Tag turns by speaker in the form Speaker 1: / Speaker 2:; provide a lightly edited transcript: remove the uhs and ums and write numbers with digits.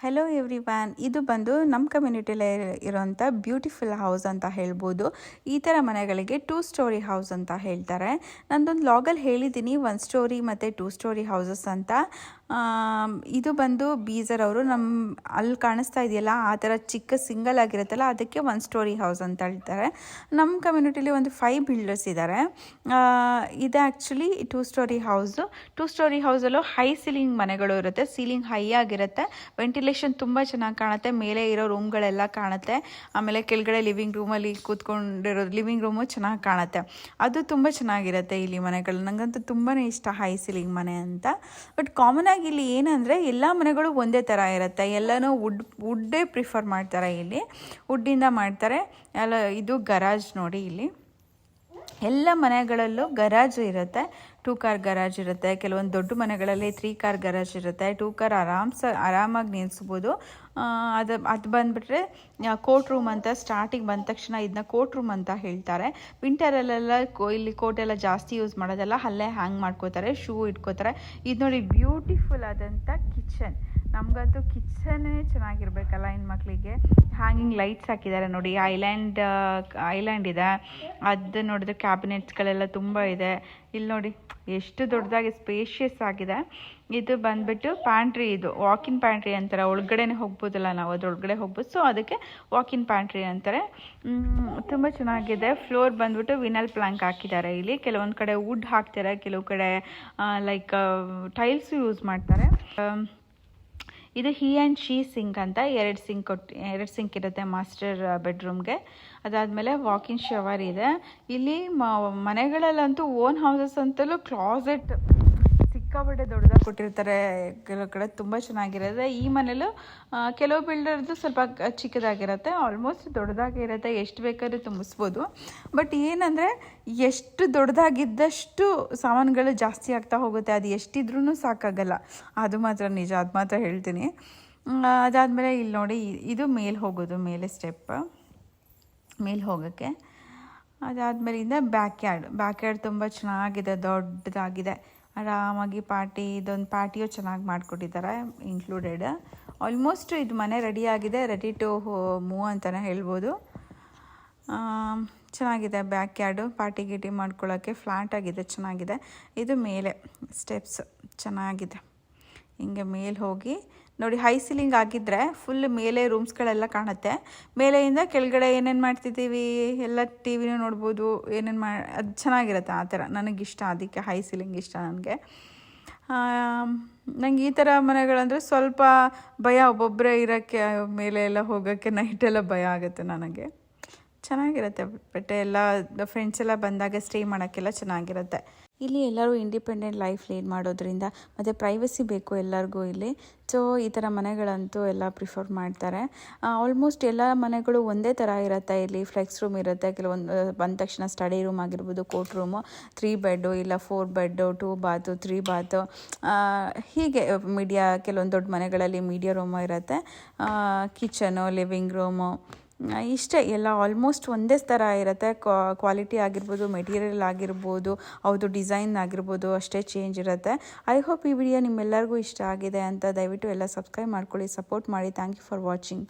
Speaker 1: Hello everyone, ಇದು ಬಂದು ನಮ್ಮ ಕಮ್ಯುನಿಟಿಲೇ ಇರೋಂಥ ಬ್ಯೂಟಿಫುಲ್ ಹೌಸ್ ಅಂತ ಹೇಳ್ಬೋದು. ಈ ಥರ ಮನೆಗಳಿಗೆ 2 ಸ್ಟೋರಿ ಹೌಸ್ ಅಂತ ಹೇಳ್ತಾರೆ. ನಂದೊಂದು ಲಾಗಲ್ಲಿ ಹೇಳಿದ್ದೀನಿ 1 ಸ್ಟೋರಿ ಮತ್ತು 2 ಸ್ಟೋರಿ ಹೌಸಸ್ ಅಂತ. ಇದು ಬಂದು ಬೀಸರ್ ಅವರು ಅಲ್ಲಿ ಕಾಣಿಸ್ತಾ ಇದೆಯಲ್ಲ ಆ ಥರ ಚಿಕ್ಕ ಸಿಂಗಲ್ ಆಗಿರುತ್ತಲ್ಲ ಅದಕ್ಕೆ 1 ಸ್ಟೋರಿ ಹೌಸ್ ಅಂತ ಹೇಳ್ತಾರೆ. ನಮ್ಮ ಕಮ್ಯುನಿಟಿಲಿ ಒಂದು 5 ಬಿಲ್ಡರ್ಸ್ ಇದ್ದಾರೆ. ಇದು ಆ್ಯಕ್ಚುಲಿ 2 ಸ್ಟೋರಿ ಹೌಸು. 2 ಸ್ಟೋರಿ ಹೌಸಲ್ಲೂ ಹೈ ಸೀಲಿಂಗ್ ಮನೆಗಳು ಇರುತ್ತೆ. ಸೀಲಿಂಗ್ ಹೈ ಆಗಿರುತ್ತೆ, ವೆಂಟಿಲೇಷನ್ ತುಂಬ ಚೆನ್ನಾಗಿ ಕಾಣುತ್ತೆ, ಮೇಲೆ ಇರೋ ರೂಮ್ಗಳೆಲ್ಲ ಕಾಣುತ್ತೆ, ಆಮೇಲೆ ಕೆಳಗಡೆ ಲಿವಿಂಗ್ ರೂಮಲ್ಲಿ ಕೂತ್ಕೊಂಡಿರೋದು ಲಿವಿಂಗ್ ರೂಮು ಚೆನ್ನಾಗಿ ಕಾಣುತ್ತೆ. ಅದು ತುಂಬ ಚೆನ್ನಾಗಿರುತ್ತೆ ಇಲ್ಲಿ ಮನೆಗಳು. ನನಗಂತೂ ತುಂಬಾ ಇಷ್ಟ ಹೈ ಸೀಲಿಂಗ್ ಮನೆ ಅಂತ. ಬಟ್ ಕಾಮನ್ ಆಗಿ ಇಲ್ಲಿ ಏನಂದರೆ ಎಲ್ಲ ಮನೆಗಳು ಒಂದೇ ಥರ ಇರುತ್ತೆ, ಎಲ್ಲನೂ ವುಡ್ಡೇ ಪ್ರಿಫರ್ ಮಾಡ್ತಾರೆ. ಇಲ್ಲಿ ವುಡ್ಡಿಂದ ಮಾಡ್ತಾರೆ. ಇದು ಗರಾಜ್ ನೋಡಿ, ಇಲ್ಲಿ ಎಲ್ಲ ಮನೆಗಳಲ್ಲೂ ಗರಾಜ್ ಇರುತ್ತೆ. 2 ಕಾರ್ ಗರಾಜ್ ಇರುತ್ತೆ. ಕೆಲವೊಂದು ದೊಡ್ಡ ಮನೆಗಳಲ್ಲಿ 3 ಕಾರ್ ಗರಾಜ್ ಇರುತ್ತೆ. 2 ಕಾರ್ ಆರಾಮಾಗಿ ನಿಲ್ಲಿಸ್ಬೋದು. ಅದು ಬಂದುಬಿಟ್ರೆ ಕೋರ್ಟ್ ರೂಮ್ ಅಂತ. ಸ್ಟಾರ್ಟಿಂಗ್ ಬಂದ ತಕ್ಷಣ ಇದನ್ನ ಕೋರ್ಟ್ ರೂಮ್ ಅಂತ ಹೇಳ್ತಾರೆ. ವಿಂಟರಲ್ಲೆಲ್ಲ ಇಲ್ಲಿ ಕೋಟ್ ಎಲ್ಲ ಜಾಸ್ತಿ ಯೂಸ್ ಮಾಡೋದಲ್ಲ, ಅಲ್ಲೇ ಹ್ಯಾಂಗ್ ಮಾಡ್ಕೋತಾರೆ, ಶೂ ಇಟ್ಕೋತಾರೆ. ಇದು ನೋಡಿ ಬ್ಯೂಟಿಫುಲ್ ಆದಂಥ ಕಿಚನ್. ನಮಗಂತೂ ಕಿಚನ್ನೇ ಚೆನ್ನಾಗಿರ್ಬೇಕಲ್ಲ ಹೆಣ್ಮಕ್ಳಿಗೆ. ಹ್ಯಾಂಗಿಂಗ್ ಲೈಟ್ಸ್ ಹಾಕಿದ್ದಾರೆ ನೋಡಿ, ಐಲ್ಯಾಂಡ್ ಇದೆ. ಅದು ನೋಡಿದ್ರೆ ಕ್ಯಾಬಿನೆಟ್ಸ್ಗಳೆಲ್ಲ ತುಂಬ ಇದೆ. ಇಲ್ಲಿ ನೋಡಿ ಎಷ್ಟು ದೊಡ್ಡದಾಗಿ ಸ್ಪೇಷಿಯಸ್ ಆಗಿದೆ. ಇದು ಬಂದುಬಿಟ್ಟು ಪ್ಯಾಂಟ್ರಿ, ಇದು ವಾಕಿನ್ ಪ್ಯಾಂಟ್ರಿ ಅಂತಾರೆ. ಒಳಗಡೆನೇ ಹೋಗ್ಬೋದಲ್ಲ ನಾವು, ಅದ್ರೊಳಗಡೆ ಹೋಗ್ಬೋದು. ಸೊ ಅದಕ್ಕೆ ವಾಕಿನ್ ಪ್ಯಾಂಟ್ರಿ ಅಂತಾರೆ. ತುಂಬ ಚೆನ್ನಾಗಿದೆ. ಫ್ಲೋರ್ ಬಂದುಬಿಟ್ಟು ವಿನಲ್ ಪ್ಲ್ಯಾಂಕ್ ಹಾಕಿದ್ದಾರೆ. ಇಲ್ಲಿ ಕೆಲವೊಂದು ಕಡೆ ವುಡ್ ಹಾಕ್ತಾರೆ, ಕೆಲವು ಕಡೆ ಲೈಕ್ ಟೈಲ್ಸು ಯೂಸ್ ಮಾಡ್ತಾರೆ. ಇದು ಹಿ ಆ್ಯಂಡ್ ಶೀ ಸಿಂಕ್ ಅಂತ. 2 ಸಿಂಕ್ ಇರುತ್ತೆ ಮಾಸ್ಟರ್ ಬೆಡ್ರೂಮ್ಗೆ. ಅದಾದಮೇಲೆ ವಾಕಿನ್ ಶವರ್ ಇದೆ. ಇಲ್ಲಿ ಮನೆಗಳಲ್ಲಂತೂ ಓನ್ ಹೌಸಸ್ ಅಂತಲೂ ಕ್ಲಾಸೆಟ್ ಸಿಕ್ಕಾಪಟ್ಟೆ ದೊಡ್ಡದಾಗಿ ಕೊಟ್ಟಿರ್ತಾರೆ. ಕೆಲವು ಕಡೆ ತುಂಬ ಚೆನ್ನಾಗಿರುತ್ತೆ. ಈ ಮನೇಲೂ ಕೆಲವು ಬಿಲ್ಡರ್ದು ಸ್ವಲ್ಪ ಚಿಕ್ಕದಾಗಿರುತ್ತೆ, ಆಲ್ಮೋಸ್ಟ್ ದೊಡ್ಡದಾಗಿ ಇರುತ್ತೆ. ಎಷ್ಟು ಬೇಕಾದ್ರೂ ತುಂಬಿಸ್ಬೋದು. ಬಟ್ ಏನಂದರೆ ಎಷ್ಟು ದೊಡ್ಡದಾಗಿದ್ದಷ್ಟು ಸಾಮಾನುಗಳು ಜಾಸ್ತಿ ಆಗ್ತಾ ಹೋಗುತ್ತೆ. ಅದು ಎಷ್ಟಿದ್ರೂ ಸಾಕಾಗಲ್ಲ, ಅದು ಮಾತ್ರ ನಿಜ, ಅದು ಮಾತ್ರ ಹೇಳ್ತೀನಿ. ಅದಾದಮೇಲೆ ಇಲ್ಲಿ ನೋಡಿ, ಇದು ಮೇಲೆ ಹೋಗೋದು, ಮೇಲೆ ಸ್ಟೆಪ್ ಮೇಲೆ ಹೋಗೋಕ್ಕೆ. ಅದಾದಮೇಲಿಂದ ಬ್ಯಾಕ್ ಯಾರ್ಡ್ ತುಂಬ ಚೆನ್ನಾಗಿದೆ, ದೊಡ್ಡದಾಗಿದೆ. ಆರಾಮಾಗಿ ಇದೊಂದು ಪ್ಯಾಟಿಯೋ ಚೆನ್ನಾಗಿ ಮಾಡಿಕೊಟ್ಟಿದ್ದಾರೆ ಇನ್ಕ್ಲೂಡೆಡ್. ಆಲ್ಮೋಸ್ಟ್ ಇದು ಮನೆ ರೆಡಿ ಟು ಮೂವ್ ಅಂತಲೇ ಹೇಳ್ಬೋದು. ಚೆನ್ನಾಗಿದೆ ಬ್ಯಾಕ್ ಯಾರ್ಡು. ಪಾರ್ಟಿ ಮಾಡ್ಕೊಳ್ಳೋಕ್ಕೆ ಫ್ಲ್ಯಾಟ್ ಆಗಿದೆ, ಚೆನ್ನಾಗಿದೆ. ಇದು ಮೇಲೆ ಸ್ಟೆಪ್ಸ್ ಚೆನ್ನಾಗಿದೆ. ಹಿಂಗೆ ಮೇಲೆ ಹೋಗಿ ನೋಡಿ, ಹೈ ಸೀಲಿಂಗ್ ಆಗಿದ್ದರೆ ಫುಲ್ ಮೇಲೆ ರೂಮ್ಸ್ಗಳೆಲ್ಲ ಕಾಣುತ್ತೆ. ಮೇಲೆಯಿಂದ ಕೆಳಗಡೆ ಏನೇನು ಮಾಡ್ತಿದ್ದೀವಿ ಎಲ್ಲ ಟಿ ವಿನೂ ನೋಡ್ಬೋದು, ಅದು ಚೆನ್ನಾಗಿರುತ್ತೆ. ಆ ಥರ ನನಗಿಷ್ಟ, ಅದಕ್ಕೆ ಹೈ ಸೀಲಿಂಗ್ ಇಷ್ಟ ನನಗೆ. ನಂಗೆ ಈ ಥರ ಮನೆಗಳಂದರೆ ಸ್ವಲ್ಪ ಭಯ, ಒಬ್ಬೊಬ್ಬರೇ ಇರೋಕ್ಕೆ, ಮೇಲೆ ಎಲ್ಲ ಹೋಗೋಕ್ಕೆ ನೈಟೆಲ್ಲ ಭಯ ಆಗುತ್ತೆ ನನಗೆ. ಚೆನ್ನಾಗಿರುತ್ತೆ. ಬಟ್ ಎಲ್ಲ ಫ್ರೆಂಡ್ಸ್ ಎಲ್ಲ ಬಂದಾಗ ಸ್ಟೇ ಮಾಡೋಕ್ಕೆಲ್ಲ ಚೆನ್ನಾಗಿರುತ್ತೆ. ಇಲ್ಲಿ ಎಲ್ಲರೂ ಇಂಡಿಪೆಂಡೆಂಟ್ ಲೈಫ್ ಲೀಡ್ ಮಾಡೋದ್ರಿಂದ ಮತ್ತು ಪ್ರೈವಸಿ ಬೇಕು ಎಲ್ಲರಿಗೂ ಇಲ್ಲಿ. ಸೊ ಈ ಥರ ಮನೆಗಳಂತೂ ಎಲ್ಲ ಪ್ರಿಫರ್ ಮಾಡ್ತಾರೆ. ಆಲ್ಮೋಸ್ಟ್ ಎಲ್ಲ ಮನೆಗಳು ಒಂದೇ ಥರ ಇರುತ್ತೆ. ಇಲ್ಲಿ ಫ್ಲೆಕ್ಸ್ ರೂಮ್ ಇರುತ್ತೆ. ಕೆಲವೊಂದು ಬಂದ ತಕ್ಷಣ ಸ್ಟಡಿ ರೂಮ್ ಆಗಿರ್ಬೋದು, ಕೋರ್ಟ್ ರೂಮು, 3 ಬೆಡ್ಡು ಇಲ್ಲ 4 ಬೆಡ್ಡು, 2 ಬಾತು, 3 ಬಾತು, ಹೀಗೆ ಕೆಲವೊಂದು ದೊಡ್ಡ ಮನೆಗಳಲ್ಲಿ ಮೀಡಿಯಾ ರೂಮು ಇರುತ್ತೆ. ಕಿಚನು, ಲಿವಿಂಗ್ ರೂಮು, ಇಷ್ಟೇ. ಎಲ್ಲ ಆಲ್ಮೋಸ್ಟ್ ಒಂದೇ ಥರ ಇರುತ್ತೆ. ಕ್ವಾಲಿಟಿ ಆಗಿರ್ಬೋದು, ಮೆಟೀರಿಯಲ್ ಆಗಿರ್ಬೋದು, ಅವ್ರದ್ದು ಡಿಸೈನ್ ಆಗಿರ್ಬೋದು, ಅಷ್ಟೇ ಚೇಂಜ್ ಇರುತ್ತೆ. ಐ ಹೋಪ್ ಈ ವಿಡಿಯೋ ನಿಮ್ಮೆಲ್ಲರಿಗೂ ಇಷ್ಟ ಆಗಿದೆ ಅಂತ. ದಯವಿಟ್ಟು ಎಲ್ಲ ಸಬ್ಸ್ಕ್ರೈಬ್ ಮಾಡ್ಕೊಳ್ಳಿ, ಸಪೋರ್ಟ್ ಮಾಡಿ. Thank you for watching.